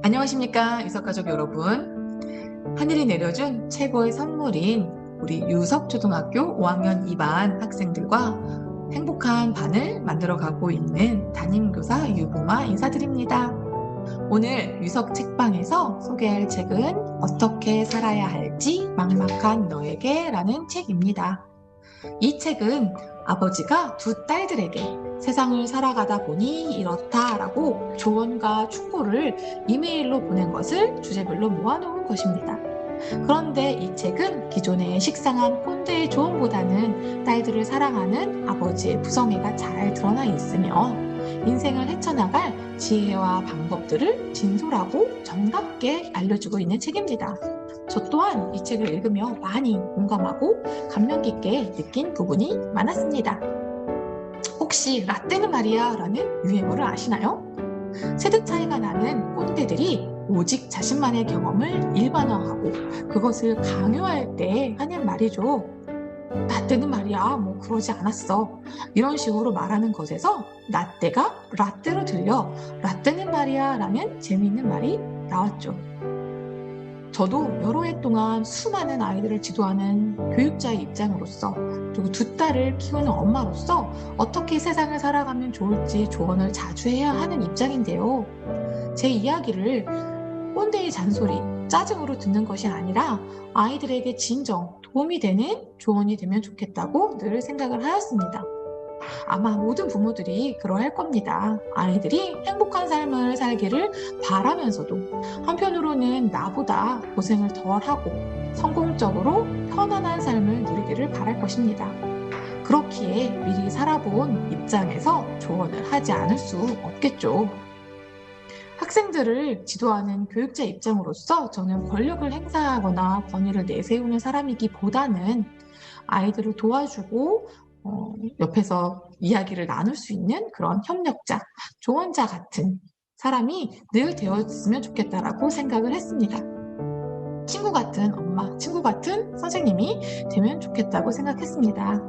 안녕하십니까, 유석가족 여러분. 하늘이 내려준 최고의 선물인 우리 유석초등학교 5학년 2반 학생들과 행복한 반을 만들어가고 있는 담임교사 유보마 인사드립니다. 오늘 유석 책방에서 소개할 책은 어떻게 살아야 할지 막막한 너에게 라는 책입니다. 이 책은 아버지가 두 딸들에게 세상을 살아가다 보니 이렇다라고 조언과 충고를 이메일로 보낸 것을 주제별로 모아놓은 것입니다. 그런데 이 책은 기존의 식상한 꼰대의 조언보다는 딸들을 사랑하는 아버지의 부성애가 잘 드러나 있으며 인생을 헤쳐나갈 지혜와 방법들을 진솔하고 정답게 알려주고 있는 책입니다. 저 또한 이 책을 읽으며 많이 공감하고 감명 깊게 느낀 부분이 많았습니다. 혹시 라떼는 말이야 라는 유행어를 아시나요? 세대 차이가 나는 꼰대들이 오직 자신만의 경험을 일반화하고 그것을 강요할 때 하는 말이죠. 라떼는 말이야 뭐 그러지 않았어, 이런 식으로 말하는 것에서 라떼가 라떼로 들려 라떼는 말이야 라는 재미있는 말이 나왔죠. 저도 여러 해 동안 수많은 아이들을 지도하는 교육자의 입장으로서, 그리고 두 딸을 키우는 엄마로서 어떻게 세상을 살아가면 좋을지 조언을 자주 해야 하는 입장인데요. 제 이야기를 꼰대의 잔소리, 짜증으로 듣는 것이 아니라 아이들에게 진정 도움이 되는 조언이 되면 좋겠다고 늘 생각을 하였습니다. 아마 모든 부모들이 그러할 겁니다. 아이들이 행복한 삶을 살기를 바라면서도 한편으로는 나보다 고생을 덜하고 성공적으로 편안한 삶을 누리기를 바랄 것입니다. 그렇기에 미리 살아본 입장에서 조언을 하지 않을 수 없겠죠. 학생들을 지도하는 교육자 입장으로서 저는 권력을 행사하거나 권위를 내세우는 사람이기보다는 아이들을 도와주고 옆에서 이야기를 나눌 수 있는 그런 협력자, 조언자 같은 사람이 늘 되었으면 좋겠다라고 생각을 했습니다. 친구 같은 엄마, 친구 같은 선생님이 되면 좋겠다고 생각했습니다.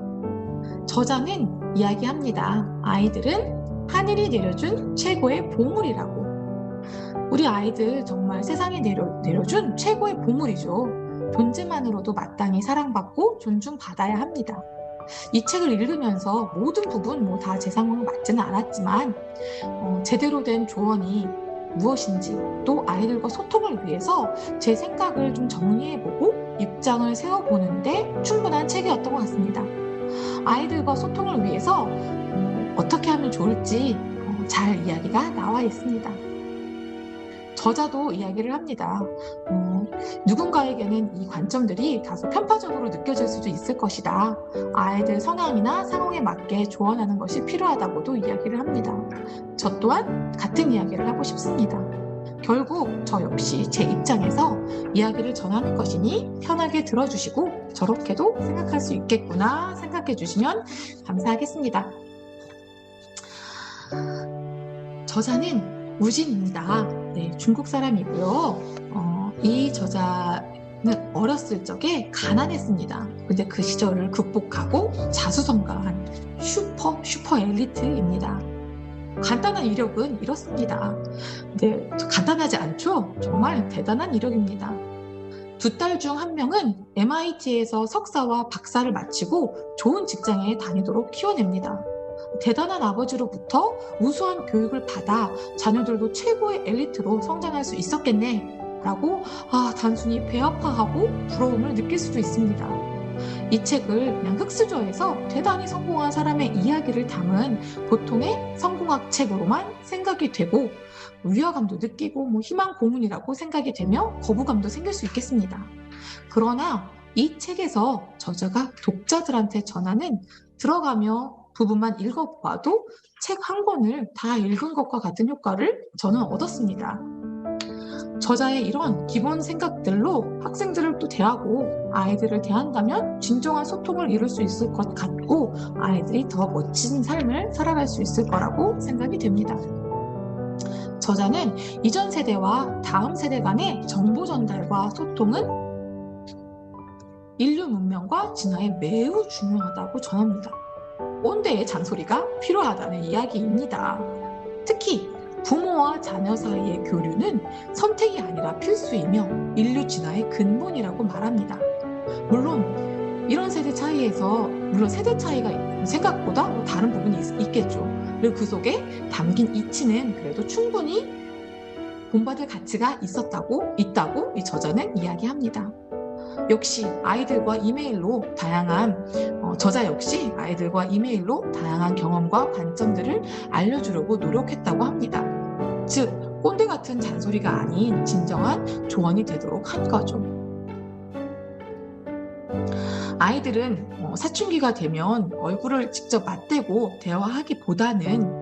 저자는 이야기합니다. 아이들은 하늘이 내려준 최고의 보물이라고. 우리 아이들 정말 세상에 내려준 최고의 보물이죠. 존재만으로도 마땅히 사랑받고 존중받아야 합니다. 이 책을 읽으면서 모든 부분 다 제 상황은 맞지는 않았지만 제대로 된 조언이 무엇인지, 또 아이들과 소통을 위해서 제 생각을 좀 정리해보고 입장을 세워보는데 충분한 책이었던 것 같습니다. 아이들과 소통을 위해서 어떻게 하면 좋을지 잘 이야기가 나와 있습니다. 저자도 이야기를 합니다. 누군가에게는 이 관점들이 다소 편파적으로 느껴질 수도 있을 것이다. 아이들 성향이나 상황에 맞게 조언하는 것이 필요하다고도 이야기를 합니다. 저 또한 같은 이야기를 하고 싶습니다. 결국 저 역시 제 입장에서 이야기를 전하는 것이니 편하게 들어주시고 저렇게도 생각할 수 있겠구나 생각해 주시면 감사하겠습니다. 저자는 우진입니다. 네, 중국 사람이고요. 이 저자는 어렸을 적에 가난했습니다. 근데 그 시절을 극복하고 자수성가한 슈퍼 엘리트입니다. 간단한 이력은 이렇습니다. 근데 간단하지 않죠? 정말 대단한 이력입니다. 두 딸 중 한 명은 MIT에서 석사와 박사를 마치고 좋은 직장에 다니도록 키워냅니다. 대단한 아버지로부터 우수한 교육을 받아 자녀들도 최고의 엘리트로 성장할 수 있었겠네 라고 단순히 배아파하고 부러움을 느낄 수도 있습니다. 이 책을 그냥 흑수저에서 대단히 성공한 사람의 이야기를 담은 보통의 성공학 책으로만 생각이 되고 위화감도 느끼고 희망 고문이라고 생각이 되며 거부감도 생길 수 있겠습니다. 그러나 이 책에서 저자가 독자들한테 전하는 들어가며 부분만 읽어보아도 책 한 권을 다 읽은 것과 같은 효과를 저는 얻었습니다. 저자의 이런 기본 생각들로 학생들을 또 대하고 아이들을 대한다면 진정한 소통을 이룰 수 있을 것 같고 아이들이 더 멋진 삶을 살아갈 수 있을 거라고 생각이 됩니다. 저자는 이전 세대와 다음 세대 간의 정보 전달과 소통은 인류 문명과 진화에 매우 중요하다고 전합니다. 꼰대의 잔소리가 필요하다는 이야기입니다. 특히 부모와 자녀 사이의 교류는 선택이 아니라 필수이며 인류 진화의 근본이라고 말합니다. 물론 이런 세대 차이에서 세대 차이가 생각보다 다른 부분이 있겠죠. 그리고 그 속에 담긴 이치는 그래도 충분히 본받을 가치가 있다고 이 저자는 이야기합니다. 역시 아이들과 이메일로 저자 역시 아이들과 이메일로 다양한 경험과 관점들을 알려주려고 노력했다고 합니다. 즉, 꼰대 같은 잔소리가 아닌 진정한 조언이 되도록 한 거죠. 아이들은 사춘기가 되면 얼굴을 직접 맞대고 대화하기보다는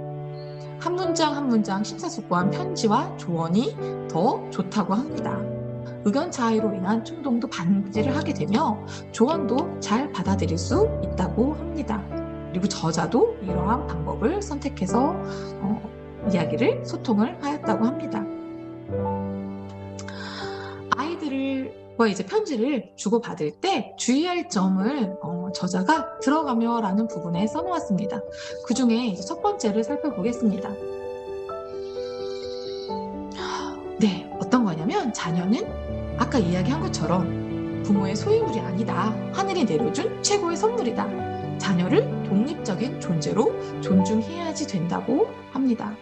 한 문장 한 문장 심사숙고한 편지와 조언이 더 좋다고 합니다. 의견 차이로 인한 충동도 방지를 하게 되며 조언도 잘 받아들일 수 있다고 합니다. 그리고 저자도 이러한 방법을 선택해서 소통을 하였다고 합니다. 아이들과 이제 편지를 주고받을 때 주의할 점을 저자가 들어가며라는 부분에 써놓았습니다. 그 중에 첫 번째를 살펴보겠습니다. 네, 어떤 거냐면 자녀는 아까 이야기한 것처럼 부모의 소유물이 아니다. 하늘이 내려준 최고의 선물이다. 자녀를 독립적인 존재로 존중해야지 된다고 합니다.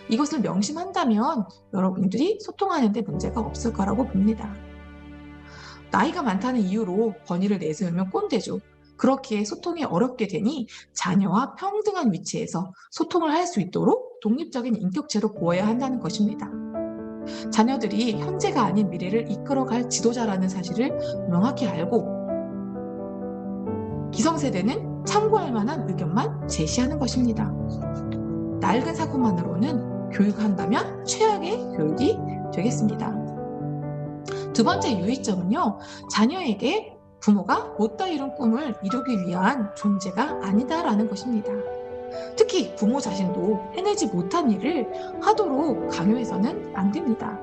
이것을 명심한다면 여러분들이 소통하는 데 문제가 없을 거라고 봅니다. 나이가 많다는 이유로 권위를 내세우면 꼰대죠. 그렇기에 소통이 어렵게 되니 자녀와 평등한 위치에서 소통을 할 수 있도록 독립적인 인격체로 보아야 한다는 것입니다. 자녀들이 현재가 아닌 미래를 이끌어갈 지도자라는 사실을 명확히 알고 기성세대는 참고할 만한 의견만 제시하는 것입니다. 낡은 사고만으로는 교육한다면 최악의 교육이 되겠습니다. 두 번째 유의점은요, 자녀에게 부모가 못다 이룬 꿈을 이루기 위한 존재가 아니다라는 것입니다. 특히 부모 자신도 해내지 못한 일을 하도록 강요해서는 안 됩니다.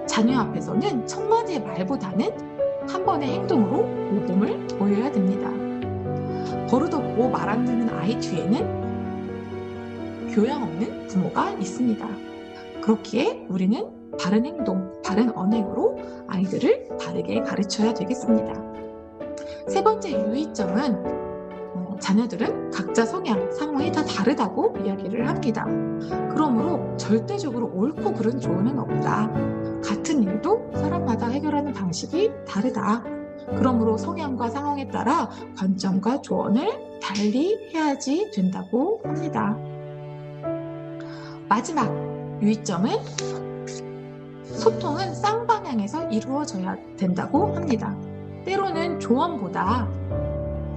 자녀 앞에서는 천마디의 말보다는 한 번의 행동으로 모범을 보여야 됩니다. 버릇없고 말 안 듣는 아이 뒤에는 교양 없는 부모가 있습니다. 그렇기에 우리는 바른 행동, 바른 언행으로 아이들을 바르게 가르쳐야 되겠습니다. 세 번째 유의점은 자녀들은 각자 성향, 상황이 다 다르다고 이야기를 합니다. 그러므로 절대적으로 옳고 그른 조언은 없다. 같은 일도 사람마다 해결하는 방식이 다르다. 그러므로 성향과 상황에 따라 관점과 조언을 달리 해야지 된다고 합니다. 마지막 유의점은 소통은 쌍방향에서 이루어져야 된다고 합니다. 때로는 조언보다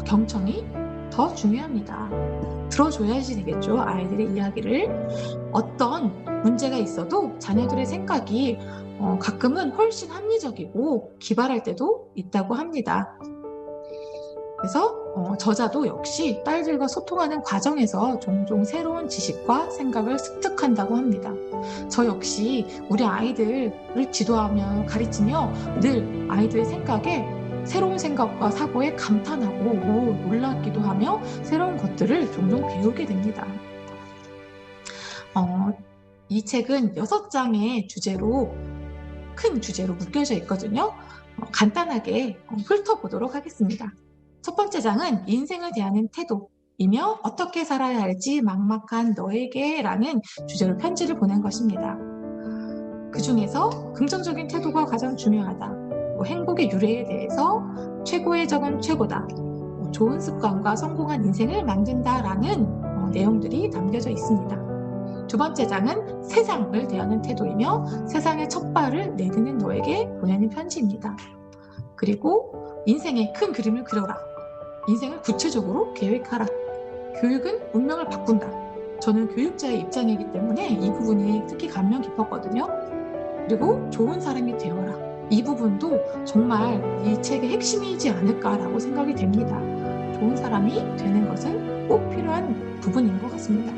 경청이 더 중요합니다. 들어줘야지 되겠죠. 아이들의 이야기를. 어떤 문제가 있어도 자녀들의 생각이 가끔은 훨씬 합리적이고 기발할 때도 있다고 합니다. 그래서 저자도 역시 딸들과 소통하는 과정에서 종종 새로운 지식과 생각을 습득한다고 합니다. 저 역시 우리 아이들을 지도하며 가르치며 늘 아이들의 생각에 새로운 생각과 사고에 감탄하고 놀랍기도 하며 새로운 것들을 종종 배우게 됩니다. 이 책은 6장의 큰 주제로 묶여져 있거든요. 간단하게 훑어보도록 하겠습니다. 첫 번째 장은 인생을 대하는 태도이며 어떻게 살아야 할지 막막한 너에게 라는 주제로 편지를 보낸 것입니다. 그 중에서 긍정적인 태도가 가장 중요하다. 행복의 유래에 대해서 최고의 적은 최고다. 좋은 습관과 성공한 인생을 만든다라는 내용들이 담겨져 있습니다. 두 번째 장은 세상을 대하는 태도이며 세상의 첫 발을 내딛는 너에게 보내는 편지입니다. 그리고 인생의 큰 그림을 그려라. 인생을 구체적으로 계획하라. 교육은 운명을 바꾼다. 저는 교육자의 입장이기 때문에 이 부분이 특히 감명 깊었거든요. 그리고 좋은 사람이 되어라. 이 부분도 정말 이 책의 핵심이지 않을까라고 생각이 됩니다. 좋은 사람이 되는 것은 꼭 필요한 부분인 것 같습니다.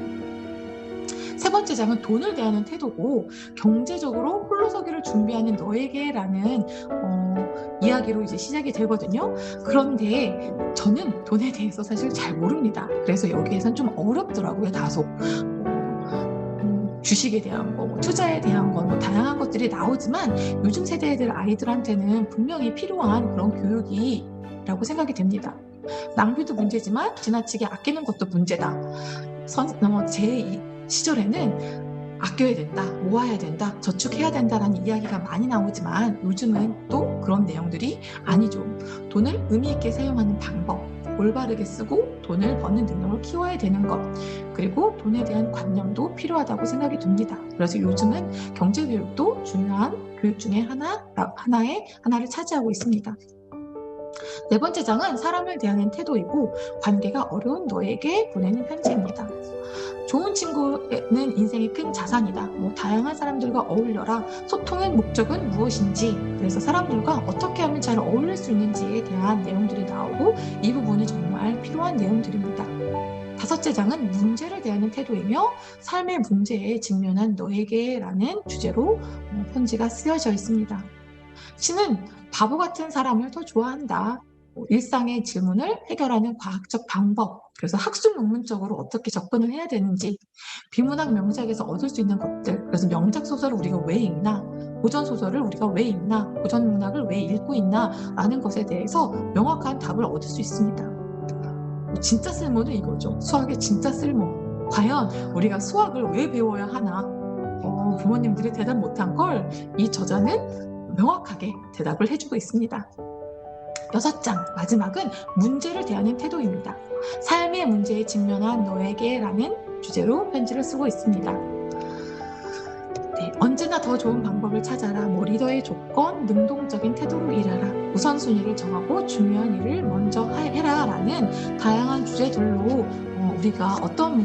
세 번째 장은 돈을 대하는 태도고 경제적으로 홀로서기를 준비하는 너에게라는 이야기로 이제 시작이 되거든요. 그런데 저는 돈에 대해서 사실 잘 모릅니다. 그래서 여기에선 좀 어렵더라고요, 다소. 주식에 대한 거, 뭐 투자에 대한 거, 뭐 다양한 것들이 나오지만 요즘 세대들 아이들한테는 분명히 필요한 그런 교육이라고 생각이 됩니다. 낭비도 문제지만 지나치게 아끼는 것도 문제다. 제 시절에는 아껴야 된다, 모아야 된다, 저축해야 된다라는 이야기가 많이 나오지만 요즘은 또 그런 내용들이 아니죠. 돈을 의미 있게 사용하는 방법, 올바르게 쓰고 돈을 버는 능력을 키워야 되는 것, 그리고 돈에 대한 관념도 필요하다고 생각이 듭니다. 그래서 요즘은 경제교육도 중요한 교육 중에 하나를 차지하고 있습니다. 네 번째 장은 사람을 대하는 태도이고 관계가 어려운 너에게 보내는 편지입니다. 좋은 친구는 인생의 큰 자산이다. 다양한 사람들과 어울려라. 소통의 목적은 무엇인지, 그래서 사람들과 어떻게 하면 잘 어울릴 수 있는지에 대한 내용들이 나오고 이 부분이 정말 필요한 내용들입니다. 다섯째 장은 문제를 대하는 태도이며 삶의 문제에 직면한 너에게라는 주제로 편지가 쓰여져 있습니다. 신은 바보 같은 사람을 더 좋아한다. 일상의 질문을 해결하는 과학적 방법, 그래서 학술 논문적으로 어떻게 접근을 해야 되는지, 비문학 명작에서 얻을 수 있는 것들, 그래서 명작 소설을 우리가 왜 읽나, 고전 소설을 우리가 왜 읽나, 고전 문학을 왜 읽고 있나 라는 것에 대해서 명확한 답을 얻을 수 있습니다. 진짜 쓸모는 이거죠. 수학의 진짜 쓸모. 과연 우리가 수학을 왜 배워야 하나? 부모님들이 대답 못한 걸 이 저자는 명확하게 대답을 해주고 있습니다. 6장 마지막은 문제를 대하는 태도입니다. 삶의 문제에 직면한 너에게라는 주제로 편지를 쓰고 있습니다. 네, 언제나 더 좋은 방법을 찾아라. 리더의 조건, 능동적인 태도로 일하라. 우선순위를 정하고 중요한 일을 먼저 해라 라는 다양한 주제들로 우리가 어떤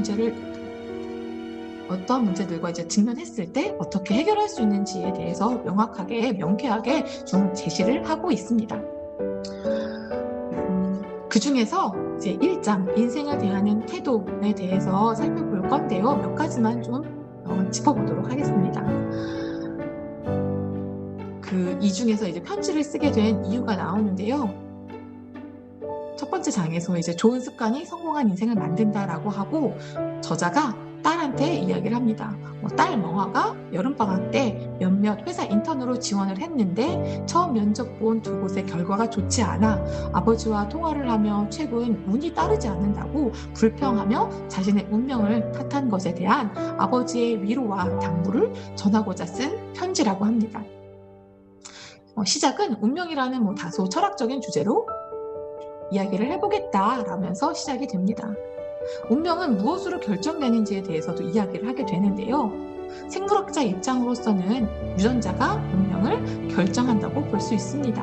문제들과 이제 직면했을 때 어떻게 해결할 수 있는지에 대해서 명쾌하게 좀 제시를 하고 있습니다. 그 중에서 이제 1장 인생을 대하는 태도에 대해서 살펴볼 건데요. 몇 가지만 좀 짚어보도록 하겠습니다. 이 중에서 이제 편지를 쓰게 된 이유가 나오는데요. 첫 번째 장에서 이제 좋은 습관이 성공한 인생을 만든다라고 하고 저자가 딸한테 이야기를 합니다. 딸 멍아가 여름방학 때 몇몇 회사 인턴으로 지원을 했는데 처음 면접 본 두 곳의 결과가 좋지 않아 아버지와 통화를 하며 최근 운이 따르지 않는다고 불평하며 자신의 운명을 탓한 것에 대한 아버지의 위로와 당부를 전하고자 쓴 편지라고 합니다. 시작은 운명이라는 다소 철학적인 주제로 이야기를 해보겠다라면서 시작이 됩니다. 운명은 무엇으로 결정되는지에 대해서도 이야기를 하게 되는데요. 생물학자 입장으로서는 유전자가 운명을 결정한다고 볼 수 있습니다.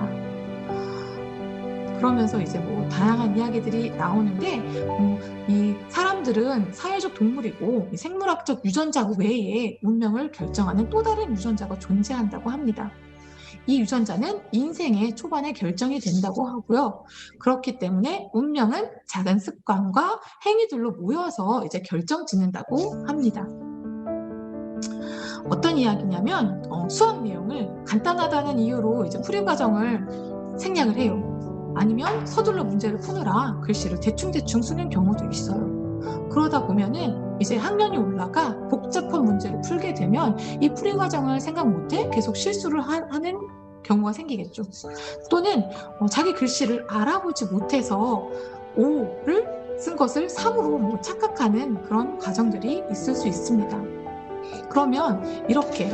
그러면서 이제 다양한 이야기들이 나오는데 이 사람들은 사회적 동물이고 이 생물학적 유전자 외에 운명을 결정하는 또 다른 유전자가 존재한다고 합니다. 이 유전자는 인생의 초반에 결정이 된다고 하고요. 그렇기 때문에 운명은 작은 습관과 행위들로 모여서 이제 결정짓는다고 합니다. 어떤 이야기냐면 수학 내용을 간단하다는 이유로 이제 풀이 과정을 생략을 해요. 아니면 서둘러 문제를 푸느라 글씨를 대충 쓰는 경우도 있어요. 그러다 보면은 이제 학년이 올라가 복잡한 문제를 풀게 되면 이 풀이 과정을 생각 못해 계속 실수를 하는 경우가 생기겠죠. 또는 자기 글씨를 알아보지 못해서 O를 쓴 것을 3으로 착각하는 그런 과정들이 있을 수 있습니다. 그러면 이렇게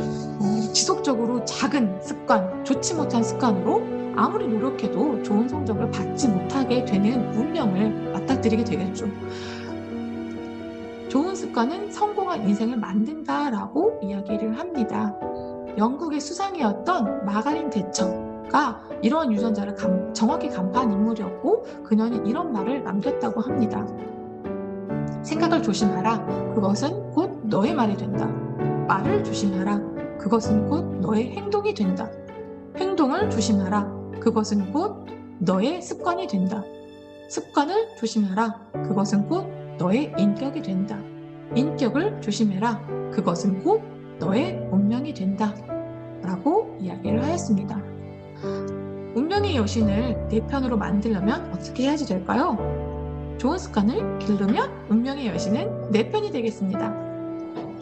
지속적으로 작은 습관, 좋지 못한 습관으로 아무리 노력해도 좋은 성적을 받지 못하게 되는 운명을 맞닥뜨리게 되겠죠. 좋은 습관은 성공한 인생을 만든다라고 이야기를 합니다. 영국의 수상이었던 마가린 대처가 이러한 유전자를 정확히 간파한 인물이었고 그녀는 이런 말을 남겼다고 합니다. 생각을 조심하라. 그것은 곧 너의 말이 된다. 말을 조심하라. 그것은 곧 너의 행동이 된다. 행동을 조심하라. 그것은 곧 너의 습관이 된다. 습관을 조심하라. 그것은 곧 너의 인격이 된다. 인격을 조심해라. 그것은 곧 너의 운명이 된다. 라고 이야기를 하였습니다. 운명의 여신을 내 편으로 만들려면 어떻게 해야지 될까요? 좋은 습관을 기르면 운명의 여신은 내 편이 되겠습니다.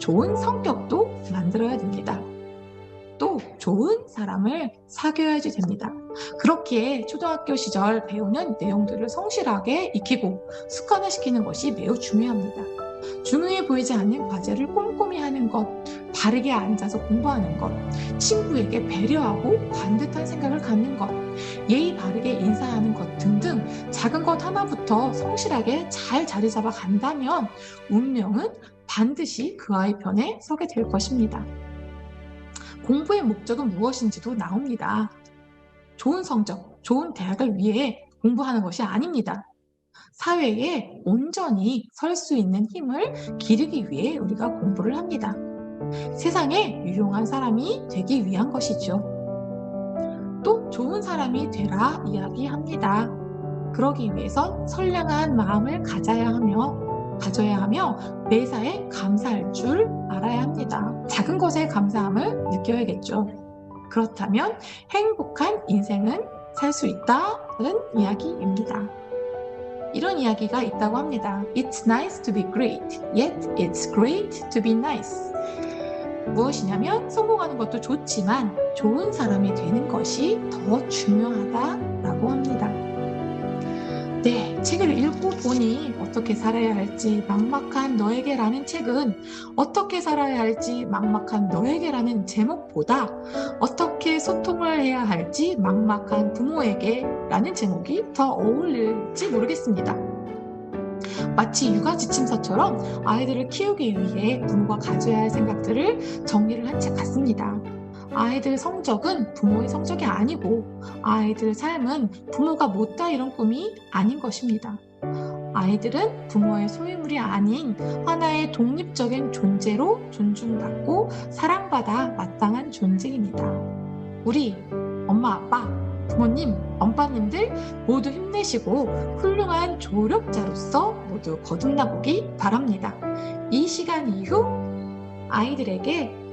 좋은 성격도 만들어야 됩니다. 또 좋은 사람을 사귀어야지 됩니다. 그렇기에 초등학교 시절 배우는 내용들을 성실하게 익히고 습관화시키는 것이 매우 중요합니다. 중요해 보이지 않는 과제를 꼼꼼히 하는 것, 바르게 앉아서 공부하는 것, 친구에게 배려하고 반듯한 생각을 갖는 것, 예의 바르게 인사하는 것 등등 작은 것 하나부터 성실하게 잘 자리 잡아 간다면 운명은 반드시 그 아이 편에 서게 될 것입니다. 공부의 목적은 무엇인지도 나옵니다. 좋은 성적, 좋은 대학을 위해 공부하는 것이 아닙니다. 사회에 온전히 설 수 있는 힘을 기르기 위해 우리가 공부를 합니다. 세상에 유용한 사람이 되기 위한 것이죠. 또 좋은 사람이 되라 이야기합니다. 그러기 위해선 선량한 마음을 가져야 하며 매사에 감사할 줄 알아야 합니다. 작은 것에 감사함을 느껴야겠죠. 그렇다면 행복한 인생은 살 수 있다는 이야기입니다. 이런 이야기가 있다고 합니다. It's nice to be great, yet it's great to be nice. 무엇이냐면 성공하는 것도 좋지만 좋은 사람이 되는 것이 더 중요하다라고 합니다. 네, 책을 읽고 보니 어떻게 살아야 할지 막막한 너에게라는 책은 어떻게 살아야 할지 막막한 너에게라는 제목보다 어떻게 소통을 해야 할지 막막한 부모에게라는 제목이 더 어울릴지 모르겠습니다. 마치 육아 지침서처럼 아이들을 키우기 위해 부모가 가져야 할 생각들을 정리를 한 책 같습니다. 아이들 성적은 부모의 성적이 아니고 아이들 삶은 부모가 못다 이런 꿈이 아닌 것입니다. 아이들은 부모의 소유물이 아닌 하나의 독립적인 존재로 존중받고 사랑받아 마땅한 존재입니다. 우리 엄마, 아빠, 부모님, 엄빠님들 모두 힘내시고 훌륭한 조력자로서 모두 거듭나보기 바랍니다. 이 시간 이후 아이들에게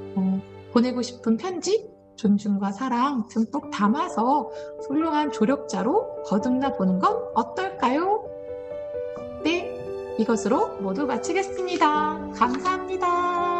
보내고 싶은 편지, 존중과 사랑 듬뿍 담아서 훌륭한 조력자로 거듭나 보는 건 어떨까요? 네, 이것으로 모두 마치겠습니다. 감사합니다.